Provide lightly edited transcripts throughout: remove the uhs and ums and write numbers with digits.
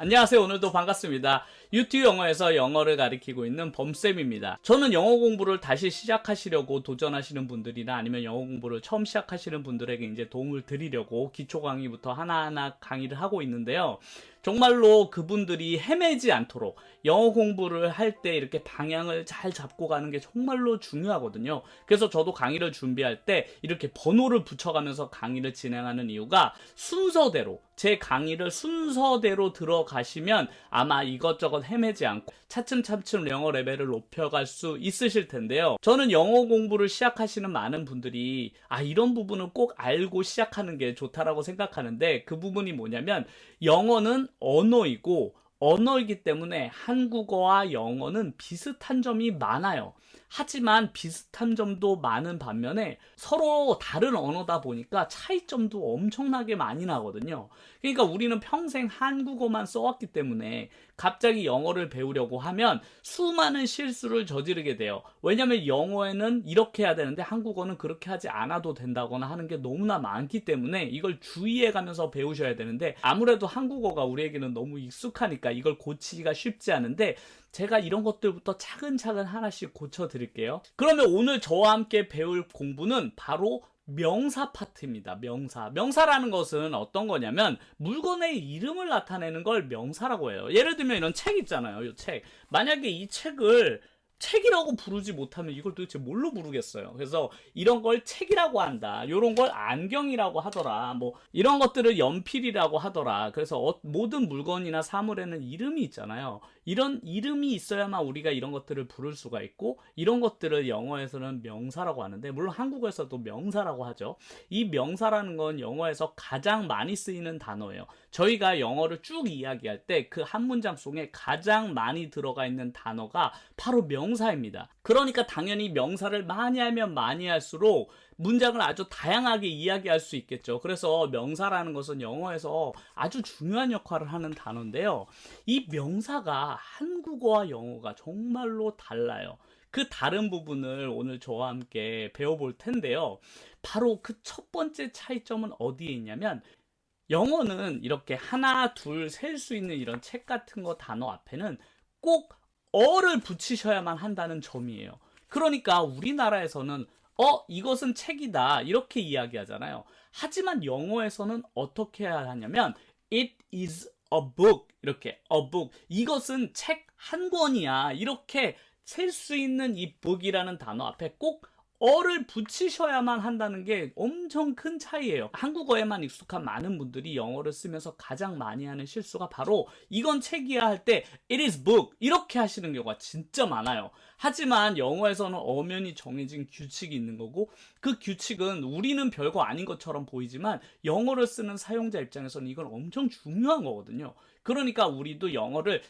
안녕하세요. 오늘도 반갑습니다. 유튜브 영어에서 영어를 가르치고 있는 범쌤입니다. 저는 영어 공부를 다시 시작하시려고 도전하시는 분들이나 아니면 영어 공부를 처음 시작하시는 분들에게 이제 도움을 드리려고 기초 강의부터 하나하나 강의를 하고 있는데요. 정말로 그분들이 헤매지 않도록 영어 공부를 할 때 이렇게 방향을 잘 잡고 가는 게 정말로 중요하거든요. 그래서 저도 강의를 준비할 때 이렇게 번호를 붙여가면서 강의를 진행하는 이유가 순서대로, 제 강의를 순서대로 들어가시면 아마 이것저것 헤매지 않고 차츰차츰 영어 레벨을 높여갈 수 있으실 텐데요. 저는 영어 공부를 시작하시는 많은 분들이 이런 부분은 꼭 알고 시작하는 게 좋다라고 생각하는데, 그 부분이 뭐냐면 영어는 언어이기 때문에 한국어와 영어는 비슷한 점이 많아요. 하지만 비슷한 점도 많은 반면에 서로 다른 언어다 보니까 차이점도 엄청나게 많이 나거든요. 그러니까 우리는 평생 한국어만 써왔기 때문에 갑자기 영어를 배우려고 하면 수많은 실수를 저지르게 돼요. 왜냐면 영어에는 이렇게 해야 되는데 한국어는 그렇게 하지 않아도 된다거나 하는 게 너무나 많기 때문에 이걸 주의해 가면서 배우셔야 되는데, 아무래도 한국어가 우리에게는 너무 익숙하니까 이걸 고치기가 쉽지 않은데, 제가 이런 것들부터 차근차근 하나씩 고쳐드릴게요. 그러면 오늘 저와 함께 배울 공부는 바로 명사 파트입니다. 명사라는 것은 어떤 거냐면 물건의 이름을 나타내는 걸 명사라고 해요. 예를 들면 이런 책 있잖아요. 이 책. 만약에 이 책을 책이라고 부르지 못하면 이걸 도대체 뭘로 부르겠어요. 그래서 이런 걸 책이라고 한다. 이런 걸 안경이라고 하더라. 뭐 이런 것들을 연필이라고 하더라. 그래서 모든 물건이나 사물에는 이름이 있잖아요. 이런 이름이 있어야만 우리가 이런 것들을 부를 수가 있고, 이런 것들을 영어에서는 명사라고 하는데, 물론 한국어에서도 명사라고 하죠. 이 명사라는 건 영어에서 가장 많이 쓰이는 단어예요. 저희가 영어를 쭉 이야기할 때 그 한 문장 속에 가장 많이 들어가 있는 단어가 바로 명사입니다. 그러니까 당연히 명사를 많이 하면 많이 할수록 문장을 아주 다양하게 이야기할 수 있겠죠. 그래서 명사라는 것은 영어에서 아주 중요한 역할을 하는 단어인데요. 이 명사가 한국어와 영어가 정말로 달라요. 그 다른 부분을 오늘 저와 함께 배워볼 텐데요. 바로 그 첫 번째 차이점은 어디에 있냐면, 영어는 이렇게 하나, 둘, 셀 수 있는 이런 책 같은 거 단어 앞에는 꼭 어를 붙이셔야만 한다는 점이에요. 그러니까 우리나라에서는 이것은 책이다 이렇게 이야기하잖아요. 하지만 영어에서는 어떻게 해야 하냐면 it is a book, 이렇게 a book, 이것은 책 한 권이야, 이렇게 셀 수 있는 이 book이라는 단어 앞에 꼭 어를 붙이셔야만 한다는 게 엄청 큰 차이예요. 한국어에만 익숙한 많은 분들이 영어를 쓰면서 가장 많이 하는 실수가 바로 이건 책이야 할 때 it is book 이렇게 하시는 경우가 진짜 많아요. 하지만 영어에서는 엄연히 정해진 규칙이 있는 거고, 그 규칙은 우리는 별거 아닌 것처럼 보이지만 영어를 쓰는 사용자 입장에서는 이건 엄청 중요한 거거든요. 그러니까 우리도 영어를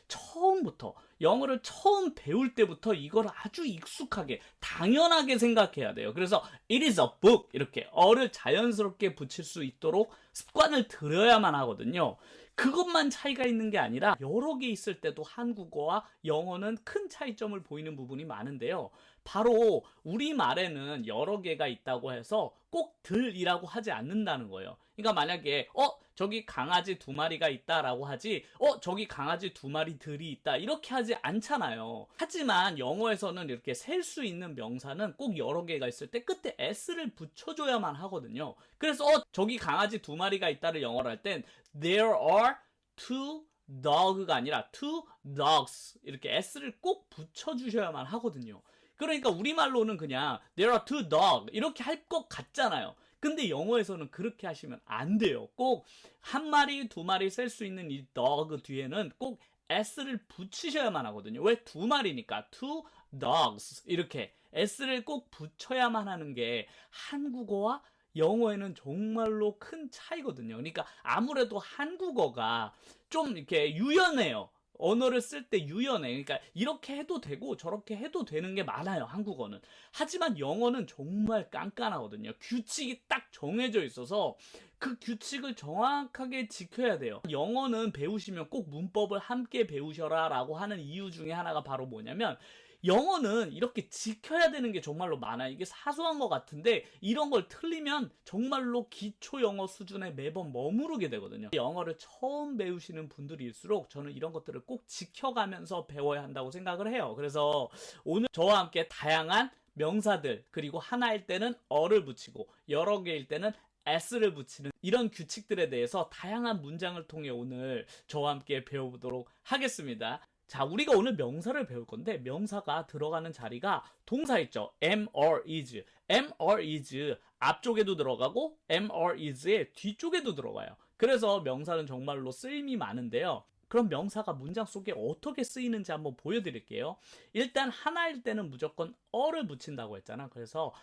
처음 배울 때부터 이걸 아주 익숙하게 당연하게 생각해야 돼요. 그래서 it is a book 이렇게 어를 자연스럽게 붙일 수 있도록 습관을 들여야만 하거든요. 그것만 차이가 있는 게 아니라 여러 개 있을 때도 한국어와 영어는 큰 차이점을 보이는 부분이 많은데요. 바로 우리말에는 여러 개가 있다고 해서 꼭 들이라고 하지 않는다는 거예요. 그러니까 만약에 저기 강아지 두 마리가 있다라고 하지 저기 강아지 두 마리 들이 있다 이렇게 하지 않잖아요. 하지만 영어에서는 이렇게 셀 수 있는 명사는 꼭 여러 개가 있을 때 끝에 s를 붙여줘야만 하거든요. 그래서 저기 강아지 두 마리가 있다를 영어로 할 땐 there are two dog가 아니라 two dogs 이렇게 s를 꼭 붙여주셔야만 하거든요. 그러니까 우리말로는 그냥 there are two dogs 이렇게 할 것 같잖아요. 근데 영어에서는 그렇게 하시면 안 돼요. 꼭 한 마리, 두 마리 셀 수 있는 이 dog 뒤에는 꼭 s를 붙이셔야만 하거든요. 왜? 두 마리니까 two dogs 이렇게 s를 꼭 붙여야만 하는 게 한국어와 영어에는 정말로 큰 차이거든요. 그러니까 아무래도 한국어가 좀 이렇게 유연해요. 언어를 쓸 때 유연해. 그러니까 이렇게 해도 되고 저렇게 해도 되는 게 많아요, 한국어는. 하지만 영어는 정말 깐깐하거든요. 규칙이 딱 정해져 있어서 그 규칙을 정확하게 지켜야 돼요. 영어는 배우시면 꼭 문법을 함께 배우셔라 라고 하는 이유 중에 하나가 바로 뭐냐면, 영어는 이렇게 지켜야 되는 게 정말로 많아요. 이게 사소한 것 같은데 이런 걸 틀리면 정말로 기초 영어 수준에 매번 머무르게 되거든요. 영어를 처음 배우시는 분들일수록 저는 이런 것들을 꼭 지켜가면서 배워야 한다고 생각을 해요. 그래서 오늘 저와 함께 다양한 명사들, 그리고 하나일 때는 어를 붙이고 여러 개일 때는 s를 붙이는 이런 규칙들에 대해서 다양한 문장을 통해 오늘 저와 함께 배워보도록 하겠습니다. 자, 우리가 오늘 명사를 배울 건데 명사가 들어가는 자리가 동사 있죠. am or is. am or is 앞쪽에도 들어가고 am or is의 뒤쪽에도 들어가요. 그래서 명사는 정말로 쓰임이 많은데요. 그럼 명사가 문장 속에 어떻게 쓰이는지 한번 보여드릴게요. 일단 하나일 때는 무조건 어를 붙인다고 했잖아. 그래서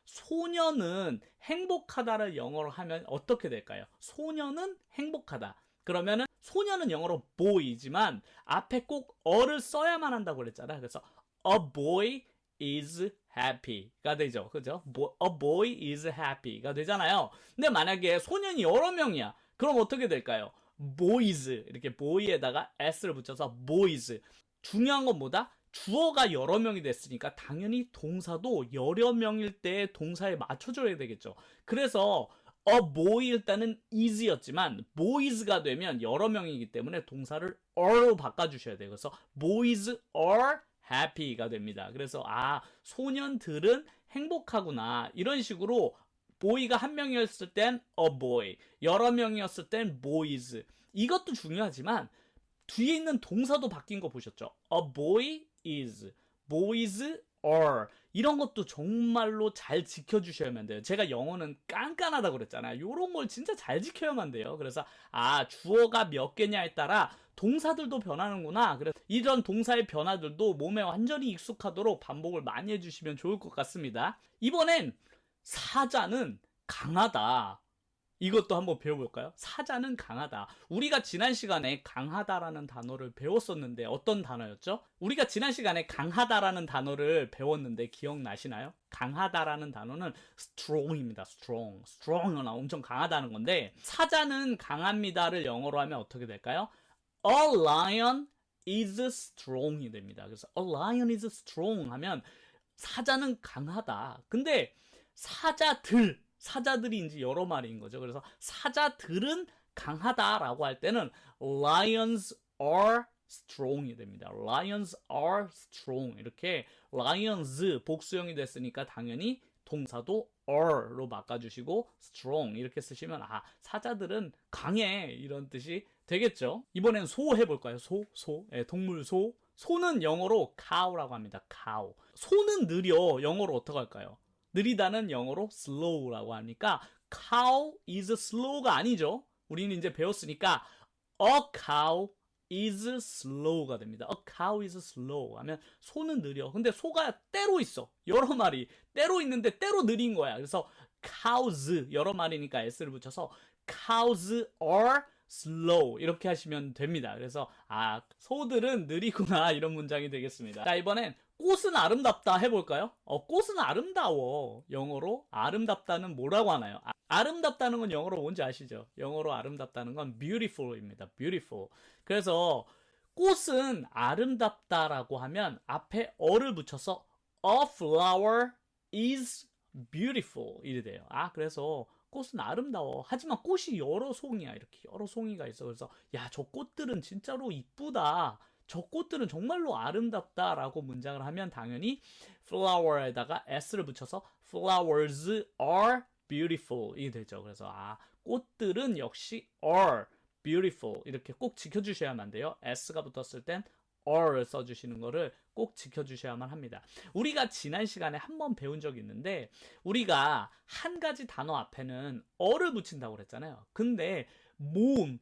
소녀는 행복하다를 영어로 하면 어떻게 될까요? 소녀는 행복하다. 그러면은 소녀는 영어로 boy지만 앞에 꼭 어를 써야만 한다고 그랬잖아. 그래서 a boy is happy가 되죠. 그죠? A boy is happy가 되잖아요. 근데 만약에 소년이 여러 명이야. 그럼 어떻게 될까요? boys, 이렇게 boy에다가 s를 붙여서 boys. 중요한 건 뭐다? 주어가 여러 명이 됐으니까 당연히 동사도 여러 명일 때 동사에 맞춰줘야 되겠죠. 그래서 a boy 일단은 is였지만 boys가 되면 여러 명이기 때문에 동사를 are로 바꿔주셔야 돼요. 그래서 boys are happy가 됩니다. 그래서 소년들은 행복하구나, 이런 식으로 boy가 한 명이었을 땐 a boy, 여러 명이었을 땐 boys. 이것도 중요하지만 뒤에 있는 동사도 바뀐 거 보셨죠? A boy is, boys are. 이런 것도 정말로 잘 지켜주셔야만 돼요. 제가 영어는 깐깐하다고 그랬잖아요. 이런 걸 진짜 잘 지켜야만 돼요. 그래서 주어가 몇 개냐에 따라 동사들도 변하는구나. 그래서 이런 동사의 변화들도 몸에 완전히 익숙하도록 반복을 많이 해주시면 좋을 것 같습니다. 이번엔 사자는 강하다. 이것도 한번 배워볼까요? 사자는 강하다. 우리가 지난 시간에 강하다라는 단어를 배웠었는데 어떤 단어였죠? 우리가 지난 시간에 강하다라는 단어를 배웠는데 기억나시나요? 강하다라는 단어는 strong입니다. strong은 엄청 강하다는 건데, 사자는 강합니다를 영어로 하면 어떻게 될까요? A lion is strong이 됩니다. 그래서 a lion is strong 하면 사자는 강하다. 근데 사자들이 이제 여러 마리인 거죠. 그래서 사자들은 강하다라고 할 때는 lions are strong이 됩니다. lions are strong. 이렇게 lions 복수형이 됐으니까 당연히 동사도 are로 바꿔주시고 strong 이렇게 쓰시면 사자들은 강해, 이런 뜻이 되겠죠. 이번엔 소 해볼까요? 동물 소. 소는 영어로 cow라고 합니다. cow. 소는 느려. 영어로 어떻게 할까요? 느리다는 영어로 slow라고 하니까 cow is slow가 아니죠. 우리는 이제 배웠으니까 a cow is slow가 됩니다. A cow is slow 하면 소는 느려. 근데 소가 때로 있어. 여러 마리. 때로 있는데 때로 느린 거야. 그래서 cows 여러 마리니까 s를 붙여서 cows are slow 이렇게 하시면 됩니다. 그래서 소들은 느리구나, 이런 문장이 되겠습니다. 자, 이번엔 꽃은 아름답다 해볼까요? 꽃은 아름다워. 영어로 아름답다는 뭐라고 하나요? 아름답다는 건 영어로 뭔지 아시죠? 영어로 아름답다는 건 beautiful입니다. beautiful. 그래서 꽃은 아름답다라고 하면 앞에 어를 붙여서 a flower is beautiful 이래 돼요. 그래서 꽃은 아름다워. 하지만 꽃이 여러 송이야. 이렇게 여러 송이가 있어. 그래서 저 꽃들은 진짜로 이쁘다, 저 꽃들은 정말로 아름답다라고 문장을 하면 당연히 flower에다가 s를 붙여서 flowers are beautiful 이 되죠. 그래서 꽃들은 역시 are beautiful 이렇게 꼭 지켜주셔야만 돼요. s가 붙었을 땐 are를 써주시는 거를 꼭 지켜주셔야만 합니다. 우리가 지난 시간에 한번 배운 적이 있는데, 우리가 한 가지 단어 앞에는 어를 붙인다고 그랬잖아요. 근데 모음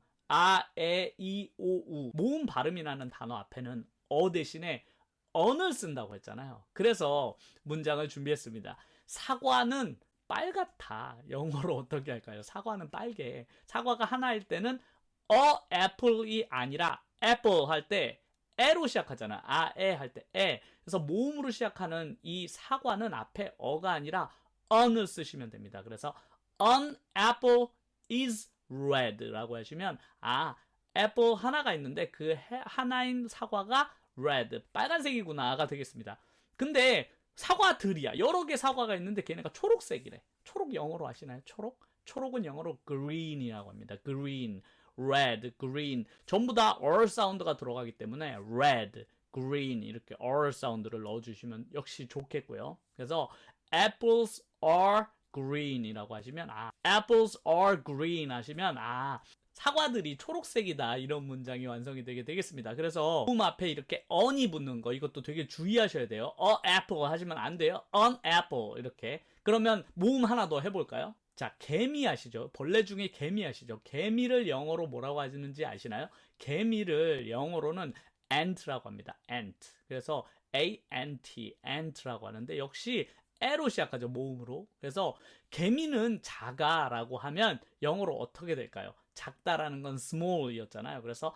에, 이, 오, 우 모음 발음이 나는 단어 앞에는 어 대신에 언을 쓴다고 했잖아요. 그래서 문장을 준비했습니다. 사과는 빨갛다. 영어로 어떻게 할까요? 사과는 빨개. 사과가 하나일 때는 apple이 아니라 apple 할 때 에로 시작하잖아. 에 할 때 에. 그래서 모음으로 시작하는 이 사과는 앞에 어가 아니라 on을 쓰시면 됩니다. 그래서 an apple is red라고 하시면 apple 하나가 있는데 그 하나인 사과가 red. 빨간색이구나가 되겠습니다. 근데 사과들이야. 여러 개 사과가 있는데 걔네가 초록색이래. 초록 영어로 아시나요? 초록? 초록은 영어로 green이라고 합니다. green, red, green. 전부 다 R 사운드가 들어가기 때문에 red, green 이렇게 R 사운드를 넣어주시면 역시 좋겠고요. 그래서 apples are green이라고 하시면 apples are green 하시면 사과들이 초록색이다 이런 문장이 완성이 되게 되겠습니다. 그래서 모음 앞에 이렇게 on이 붙는 거 이것도 되게 주의하셔야 돼요. apple 하시면 안 돼요. an apple 이렇게. 그러면 모음 하나 더 해볼까요? 자, 개미 아시죠? 벌레 중에 개미 아시죠? 개미를 영어로 뭐라고 하시는지 아시나요? 개미를 영어로는 ant라고 합니다. ant. 그래서 ant, ant라고 하는데 역시 에로 시작하죠. 모음으로. 그래서 개미는 작아라고 하면 영어로 어떻게 될까요? 작다라는 건 small이었잖아요. 그래서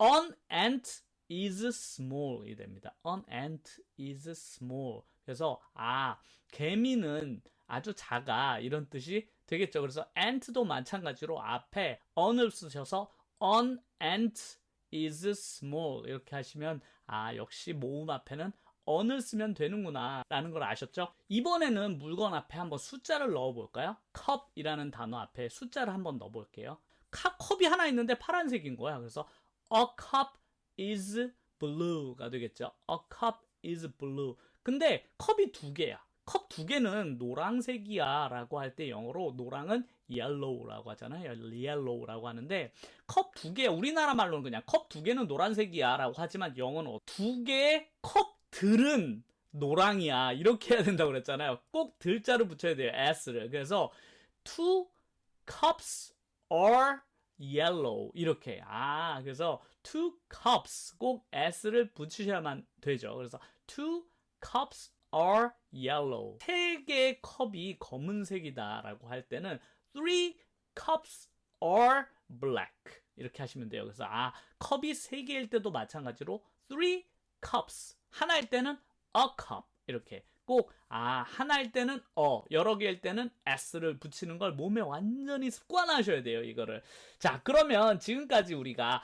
an ant is small이 됩니다. an ant is small. 그래서 개미는 아주 작아 이런 뜻이 되겠죠. 그래서 ant도 마찬가지로 앞에 an을 쓰셔서 an ant is small 이렇게 하시면 역시 모음 앞에는 on을 쓰면 되는구나 라는 걸 아셨죠? 이번에는 물건 앞에 한번 숫자를 넣어볼까요? cup이라는 단어 앞에 숫자를 한번 넣어볼게요. 컵이 하나 있는데 파란색인 거야. 그래서 a cup is blue가 되겠죠. a cup is blue. 근데 컵이 두 개야. 컵 두 개는 노란색이야 라고 할 때 영어로 노랑은 yellow라고 하잖아요. yellow라고 하는데 컵 두 개, 우리나라 말로는 그냥 컵 두 개는 노란색이야 라고 하지만 영어는 두 개의 컵들은 노랑이야 이렇게 해야 된다고 그랬잖아요. 꼭 들자를 붙여야 돼요. s를. 그래서 two cups are yellow 이렇게. 그래서 two cups 꼭 s를 붙이셔야만 되죠. 그래서 two cups are yellow. 세 개의 컵이 검은색이다라고 할 때는 three cups are black. 이렇게 하시면 돼요. 그래서 컵이 세 개일 때도 마찬가지로 three cups. 하나일 때는 a cup. 이렇게 꼭 하나일 때는 여러 개일 때는 s를 붙이는 걸 몸에 완전히 습관하셔야 돼요. 이거를. 자, 그러면 지금까지 우리가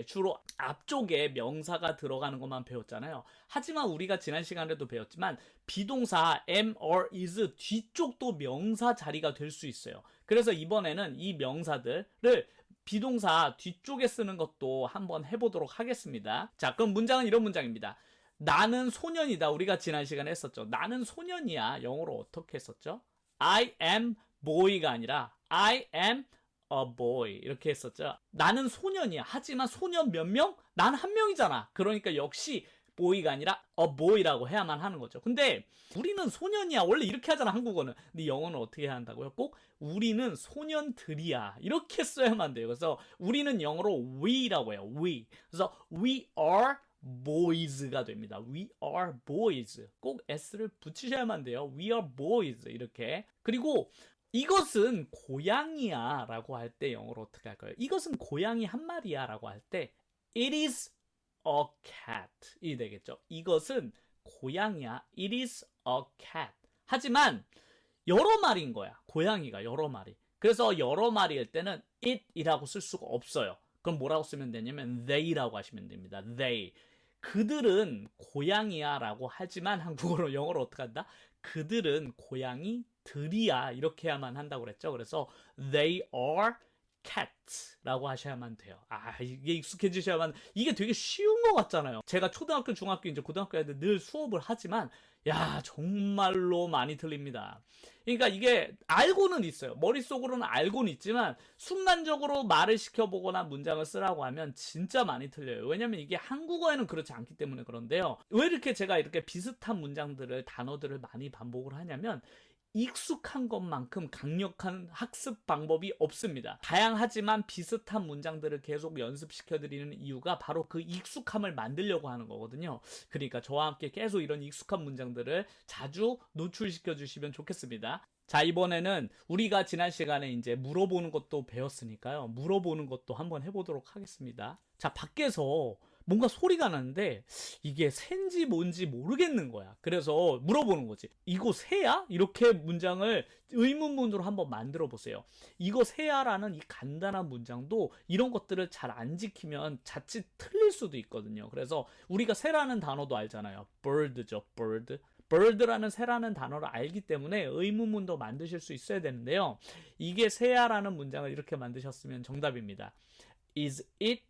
주로 앞쪽에 명사가 들어가는 것만 배웠잖아요. 하지만 우리가 지난 시간에도 배웠지만 비동사 am, or, is 뒤쪽도 명사 자리가 될 수 있어요. 그래서 이번에는 이 명사들을 비동사 뒤쪽에 쓰는 것도 한번 해보도록 하겠습니다. 자, 그럼 문장은 이런 문장입니다. 나는 소년이다. 우리가 지난 시간에 했었죠. 나는 소년이야. 영어로 어떻게 했었죠? I am boy가 아니라 I am a boy 이렇게 했었죠. 나는 소년이야. 하지만 소년 몇 명? 난 한 명이잖아. 그러니까 역시 boy가 아니라 a boy라고 해야만 하는 거죠. 근데 우리는 소년이야. 원래 이렇게 하잖아, 한국어는. 근데 영어는 어떻게 해야 한다고요? 꼭 우리는 소년들이야. 이렇게 써야만 돼요. 그래서 우리는 영어로 we라고 해요. we. 그래서 we are boys가 됩니다. We are boys. 꼭 s를 붙이셔야만 돼요. We are boys. 이렇게. 그리고 이것은 고양이야 라고 할 때 영어로 어떻게 할까요? 이것은 고양이 한 마리야 라고 할 때 It is a cat 이 되겠죠. 이것은 고양이야. It is a cat. 하지만 여러 마리인 거야. 고양이가 여러 마리. 그래서 여러 마리일 때는 it이라고 쓸 수가 없어요. 그럼 뭐라고 쓰면 되냐면 they라고 하시면 됩니다. they. 그들은 고양이야 라고 하지만 한국어로 영어로 어떻게 한다? 그들은 고양이들이야 이렇게 해야만 한다고 그랬죠. 그래서 they are cats 라고 하셔야만 돼요. 이게 익숙해지셔야만. 이게 되게 쉬운 것 같잖아요. 제가 초등학교, 중학교, 이제 고등학교 때 늘 수업을 하지만 정말로 많이 틀립니다. 그러니까 이게 알고는 있어요. 머릿속으로는 알고는 있지만 순간적으로 말을 시켜보거나 문장을 쓰라고 하면 진짜 많이 틀려요. 왜냐면 이게 한국어에는 그렇지 않기 때문에 그런데요. 왜 이렇게 제가 이렇게 비슷한 문장들을, 단어들을 많이 반복을 하냐면 익숙한 것만큼 강력한 학습 방법이 없습니다. 다양하지만 비슷한 문장들을 계속 연습시켜드리는 이유가 바로 그 익숙함을 만들려고 하는 거거든요. 그러니까 저와 함께 계속 이런 익숙한 문장들을 자주 노출시켜 주시면 좋겠습니다. 자, 이번에는 우리가 지난 시간에 이제 물어보는 것도 배웠으니까요. 물어보는 것도 한번 해보도록 하겠습니다. 자, 밖에서 뭔가 소리가 나는데 이게 새인지 뭔지 모르겠는 거야. 그래서 물어보는 거지. 이거 새야? 이렇게 문장을 의문문으로 한번 만들어 보세요. 이거 새야라는 이 간단한 문장도 이런 것들을 잘 안 지키면 자칫 틀릴 수도 있거든요. 그래서 우리가 새라는 단어도 알잖아요. bird죠, bird. bird라는 새라는 단어를 알기 때문에 의문문도 만드실 수 있어야 되는데요. 이게 새야라는 문장을 이렇게 만드셨으면 정답입니다. Is it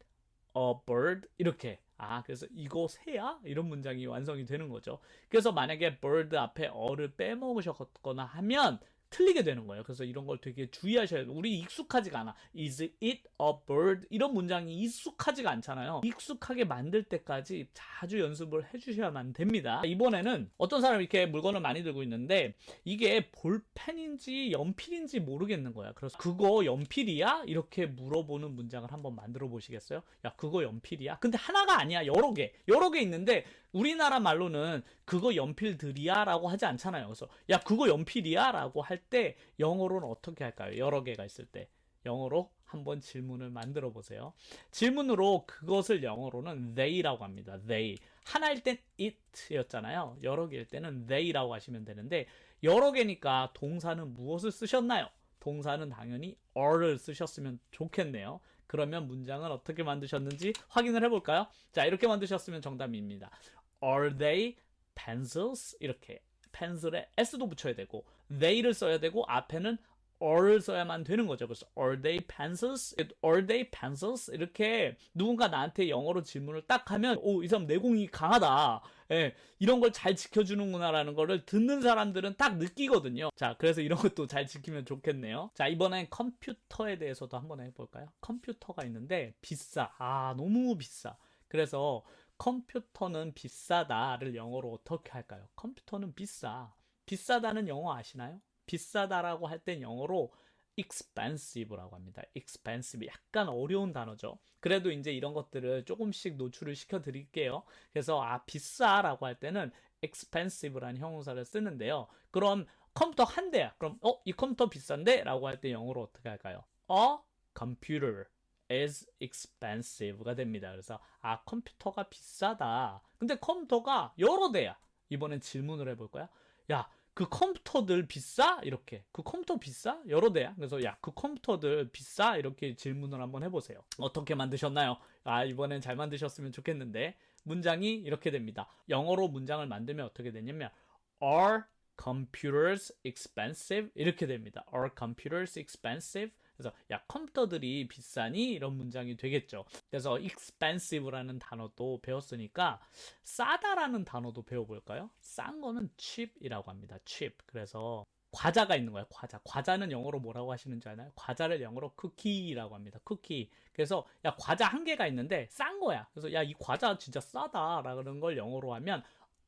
a bird? 이렇게. 그래서 이거 새야? 이런 문장이 완성이 되는 거죠. 그래서 만약에 bird 앞에 어를 빼먹으셨거나 하면 틀리게 되는 거예요. 그래서 이런 걸 되게 주의하셔야 돼요. 우리 익숙하지가 않아. Is it a bird? 이런 문장이 익숙하지가 않잖아요. 익숙하게 만들 때까지 자주 연습을 해주셔야만 됩니다. 이번에는 어떤 사람이 이렇게 물건을 많이 들고 있는데 이게 볼펜인지 연필인지 모르겠는 거야. 그래서 그거 연필이야? 이렇게 물어보는 문장을 한번 만들어 보시겠어요? 야, 그거 연필이야? 근데 하나가 아니야. 여러 개 있는데 우리나라 말로는 그거 연필들이야? 라고 하지 않잖아요. 그래서 야, 그거 연필이야? 라고 할 때 영어로는 어떻게 할까요? 여러 개가 있을 때. 영어로 한번 질문을 만들어 보세요. 질문으로 그것을 영어로는 they라고 합니다. they. 하나일 땐 it였잖아요. 여러 개일 때는 they라고 하시면 되는데 여러 개니까 동사는 무엇을 쓰셨나요? 동사는 당연히 are를 쓰셨으면 좋겠네요. 그러면 문장은 어떻게 만드셨는지 확인을 해볼까요? 자, 이렇게 만드셨으면 정답입니다. Are they pencils? 이렇게 펜슬에 s도 붙여야 되고 they를 써야 되고 앞에는 are를 써야만 되는 거죠. 그래서 are they pencils? Are they pencils? 이렇게 누군가 나한테 영어로 질문을 딱 하면 이 사람 내공이 강하다. 예, 이런 걸 잘 지켜주는구나라는 거를 듣는 사람들은 딱 느끼거든요. 자, 그래서 이런 것도 잘 지키면 좋겠네요. 자, 이번엔 컴퓨터에 대해서도 한번 해볼까요? 컴퓨터가 있는데 비싸. 너무 비싸. 그래서 컴퓨터는 비싸다를 영어로 어떻게 할까요? 컴퓨터는 비싸. 비싸다는 영어 아시나요? 비싸다라고 할 땐 영어로 expensive라고 합니다. expensive. 약간 어려운 단어죠. 그래도 이제 이런 것들을 조금씩 노출을 시켜 드릴게요. 그래서 비싸라고 할 때는 expensive라는 형용사를 쓰는데요. 그럼 컴퓨터 한 대야. 그럼 이 컴퓨터 비싼데? 라고 할 때 영어로 어떻게 할까요? A computer is expensive가 됩니다. 그래서 컴퓨터가 비싸다. 근데 컴퓨터가 여러 대야. 이번엔 질문을 해볼 거야. 야, 그 컴퓨터들 비싸? 이렇게. 그 컴퓨터 비싸? 여러 대야. 그래서 야, 그 컴퓨터들 비싸? 이렇게 질문을 한번 해보세요. 어떻게 만드셨나요? 이번엔 잘 만드셨으면 좋겠는데 문장이 이렇게 됩니다. 영어로 문장을 만들면 어떻게 되냐면 Are computers expensive? 이렇게 됩니다. Are computers expensive? 그래서 야, 컴퓨터들이 비싸니? 이런 문장이 되겠죠. 그래서 expensive라는 단어도 배웠으니까 싸다라는 단어도 배워볼까요? 싼 거는 cheap이라고 합니다. cheap. 그래서 과자가 있는 거예요. 과자는 영어로 뭐라고 하시는지 아나요? 과자를 영어로 쿠키라고 합니다. 쿠키. 그래서 야, 과자 한 개가 있는데 싼 거야. 그래서 야, 이 과자 진짜 싸다라는 걸 영어로 하면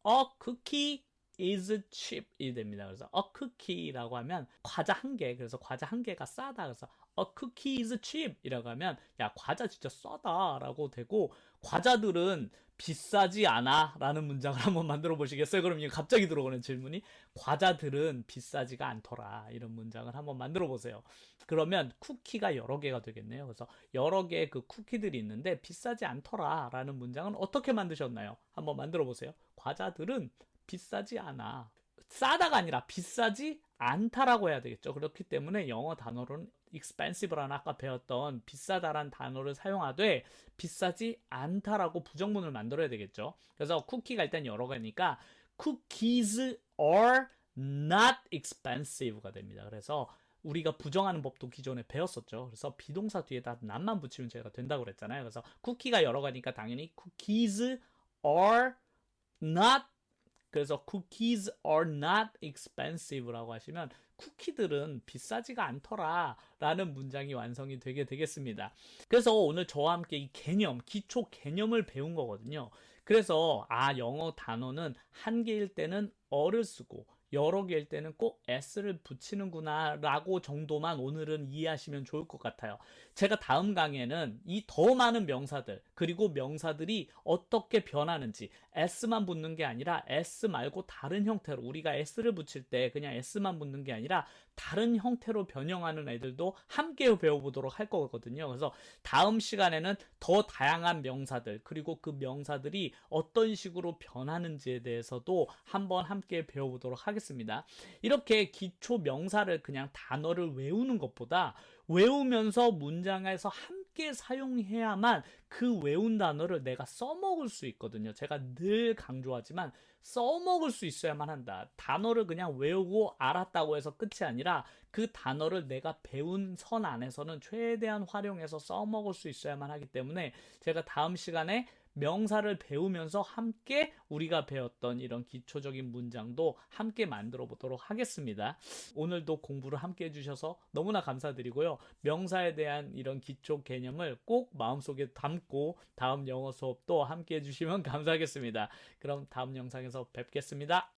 a cookie is cheap이 됩니다. 그래서 a cookie라고 하면 과자 한 개. 그래서 과자 한 개가 싸다. 그래서 a cookie is cheap 이라고 하면 야, 과자 진짜 싸다라고 되고 과자들은 비싸지 않아 라는 문장을 한번 만들어 보시겠어요? 그럼 이게 갑자기 들어오는 질문이 과자들은 비싸지가 않더라 이런 문장을 한번 만들어 보세요. 그러면 쿠키가 여러 개가 되겠네요. 그래서 여러 개의 그 쿠키들이 있는데 비싸지 않더라 라는 문장은 어떻게 만드셨나요? 한번 만들어 보세요. 과자들은 비싸지 않아. 싸다가 아니라 비싸지 않다라고 해야 되겠죠. 그렇기 때문에 영어 단어로는 expensive라는 아까 배웠던 비싸다란 단어를 사용하되 비싸지 않다라고 부정문을 만들어야 되겠죠. 그래서 쿠키가 일단 여러 개니까 cookies are not expensive가 됩니다. 그래서 우리가 부정하는 법도 기존에 배웠었죠. 그래서 비동사 뒤에다 not만 붙이면 제가 된다고 그랬잖아요. 그래서 쿠키가 여러 가니까 당연히 cookies are not, 그래서 cookies are not expensive라고 하시면 쿠키들은 비싸지가 않더라 라는 문장이 완성이 되게 되겠습니다. 그래서 오늘 저와 함께 이 개념, 기초 개념을 배운 거거든요. 그래서 영어 단어는 한 개일 때는 어를 쓰고 여러 개일 때는 꼭 s를 붙이는구나 라고 정도만 오늘은 이해하시면 좋을 것 같아요. 제가 다음 강의에는 이 더 많은 명사들, 그리고 명사들이 어떻게 변하는지, s만 붙는 게 아니라 s 말고 다른 형태로 우리가 s를 붙일 때 그냥 s만 붙는 게 아니라 다른 형태로 변형하는 애들도 함께 배워보도록 할 거거든요. 그래서 다음 시간에는 더 다양한 명사들, 그리고 그 명사들이 어떤 식으로 변하는지에 대해서도 한번 함께 배워보도록 하겠습니다. 이렇게 기초 명사를 그냥 단어를 외우는 것보다 외우면서 문장에서 함께 사용해야만 그 외운 단어를 내가 써먹을 수 있거든요. 제가 늘 강조하지만 써먹을 수 있어야만 한다. 단어를 그냥 외우고 알았다고 해서 끝이 아니라 그 단어를 내가 배운 선 안에서는 최대한 활용해서 써먹을 수 있어야만 하기 때문에 제가 다음 시간에 명사를 배우면서 함께 우리가 배웠던 이런 기초적인 문장도 함께 만들어 보도록 하겠습니다. 오늘도 공부를 함께 해주셔서 너무나 감사드리고요. 명사에 대한 이런 기초 개념을 꼭 마음속에 담고 다음 영어 수업도 함께 해주시면 감사하겠습니다. 그럼 다음 영상에서 뵙겠습니다.